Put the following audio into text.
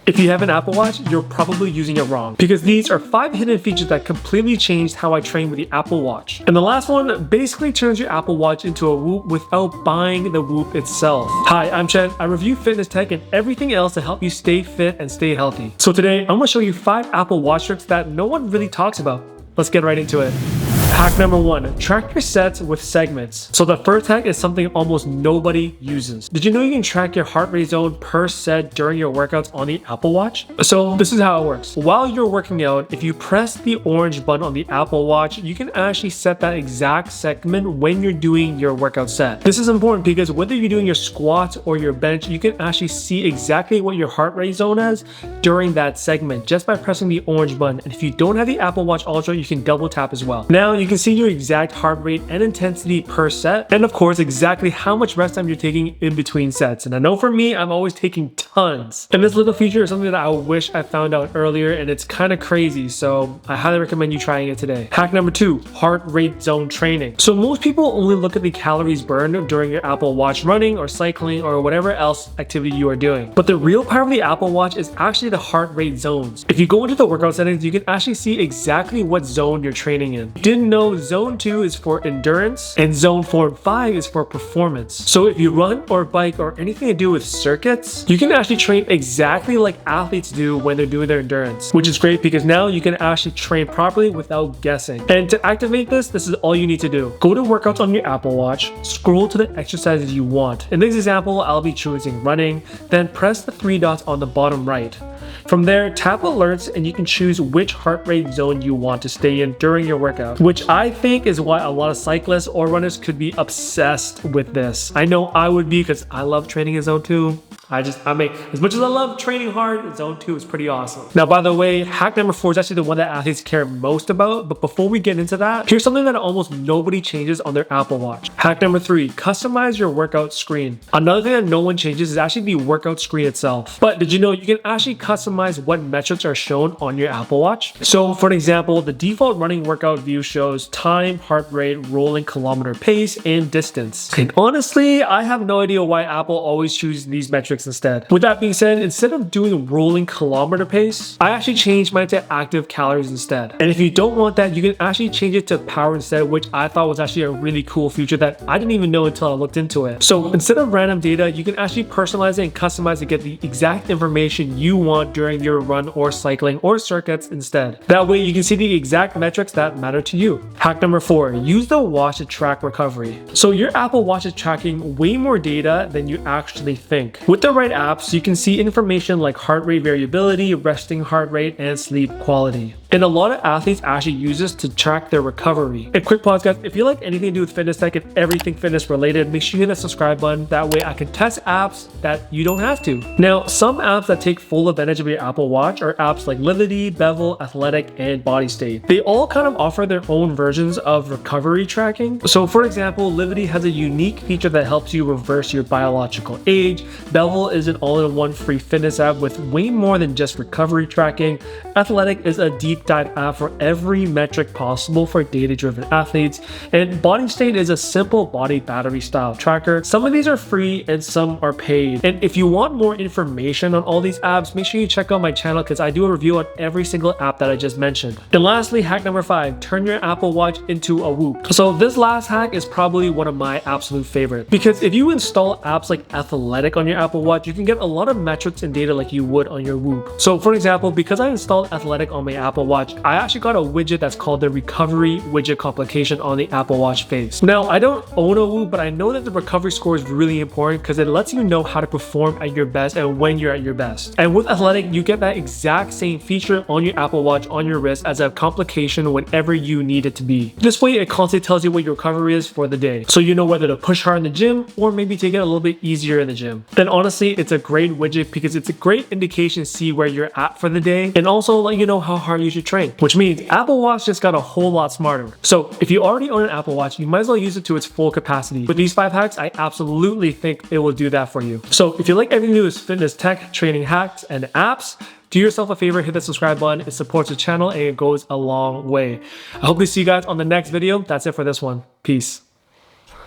If you have an Apple Watch, you're probably using it wrong, because these are 5 hidden features that completely changed how I train with the Apple Watch. And the last one basically turns your Apple Watch into a Whoop without buying the Whoop itself. Hi, I'm Chen. I review fitness tech and everything else to help you stay fit and stay healthy. So today, I'm going to show you 5 Apple Watch tricks that no one really talks about. Let's get right into it. Hack number 1, track your sets with segments. So the first hack is something almost nobody uses. Did you know you can track your heart rate zone per set during your workouts on the Apple Watch? So this is how it works. While you're working out, if you press the orange button on the Apple Watch, you can actually set that exact segment when you're doing your workout set. This is important because whether you're doing your squats or your bench, you can actually see exactly what your heart rate zone is during that segment just by pressing the orange button. And if you don't have the Apple Watch Ultra, you can double tap as well. Now you can see your exact heart rate and intensity per set, and of course exactly how much rest time you're taking in between sets. And I know for me, I'm always taking tons, and this little feature is something that I wish I found out earlier, and it's kind of crazy, so I highly recommend you trying it today. Hack number 2, heart rate zone training. So most people only look at the calories burned during your Apple Watch running or cycling or whatever else activity you are doing, but the real power of the Apple Watch is actually the heart rate zones. If you go into the workout settings, you can actually see exactly what zone you're training in. Didn't know Zone 2 is for endurance and Zone 4 and 5 is for performance. So if you run or bike or anything to do with circuits, you can actually train exactly like athletes do when they're doing their endurance, which is great because now you can actually train properly without guessing. And to activate this is all you need to do. Go to workouts on your Apple Watch, scroll to the exercises you want. In this example, I'll be choosing running, then press the 3 dots on the bottom right. From there, tap alerts and you can choose which heart rate zone you want to stay in during your workout, which I think is why a lot of cyclists or runners could be obsessed with this. I know I would be because I love training in Zone 2. I mean, as much as I love training hard, Zone 2 is pretty awesome. Now, by the way, hack number 4 is actually the one that athletes care most about. But before we get into that, here's something that almost nobody changes on their Apple Watch. Hack number 3, customize your workout screen. Another thing that no one changes is actually the workout screen itself. But did you know you can actually customize what metrics are shown on your Apple Watch? So for an example, the default running workout view shows time, heart rate, rolling kilometer pace, and distance. And honestly, I have no idea why Apple always chooses these metrics instead. With that being said, instead of doing rolling kilometer pace, I actually changed mine to active calories instead. And if you don't want that, you can actually change it to power instead, which I thought was actually a really cool feature that I didn't even know until I looked into it. So instead of random data, you can actually personalize it and customize to get the exact information you want during your run or cycling or circuits instead. That way you can see the exact metrics that matter to you. Hack number 4, use the watch to track recovery. So your Apple Watch is tracking way more data than you actually think. With the right apps, you can see information like heart rate variability, resting heart rate, and sleep quality. And a lot of athletes actually use this to track their recovery. And quick pause, guys, if you like anything to do with fitness tech and everything fitness related, make sure you hit that subscribe button. That way I can test apps that you don't have to. Now, some apps that take full advantage of your Apple Watch are apps like Livity, Bevel, Athletic, and Body State. They all kind of offer their own versions of recovery tracking. So for example, Livity has a unique feature that helps you reverse your biological age. Bevel is an all-in-one free fitness app with way more than just recovery tracking. Athletic is a deep dive app for every metric possible for data-driven athletes. And Body State is a simple body battery style tracker. Some of these are free and some are paid. And if you want more information on all these apps, make sure you check out my channel because I do a review on every single app that I just mentioned. And lastly, hack number 5, turn your Apple Watch into a Whoop. So this last hack is probably one of my absolute favorites, because if you install apps like Athletic on your Apple Watch, you can get a lot of metrics and data like you would on your Whoop. So for example, because I installed Athletic on my Apple Watch, I actually got a widget that's called the recovery widget complication on the Apple Watch face. Now, I don't own a Whoop, but I know that the recovery score is really important because it lets you know how to perform at your best and when you're at your best. And with Athletic, you get that exact same feature on your Apple Watch on your wrist as a complication whenever you need it to be. This way, it constantly tells you what your recovery is for the day, so you know whether to push hard in the gym or maybe take it a little bit easier in the gym. Then honestly, it's a great widget because it's a great indication to see where you're at for the day and also let you know how hard you should train, which means Apple Watch just got a whole lot smarter. So if you already own an Apple Watch, you might as well use it to its full capacity. With these 5 hacks, I absolutely think it will do that for you. So if you like everything to do with fitness tech, training hacks, and apps, do yourself a favor, hit the subscribe button. It supports the channel and it goes a long way. I hope to see you guys on the next video. That's it for this one. Peace.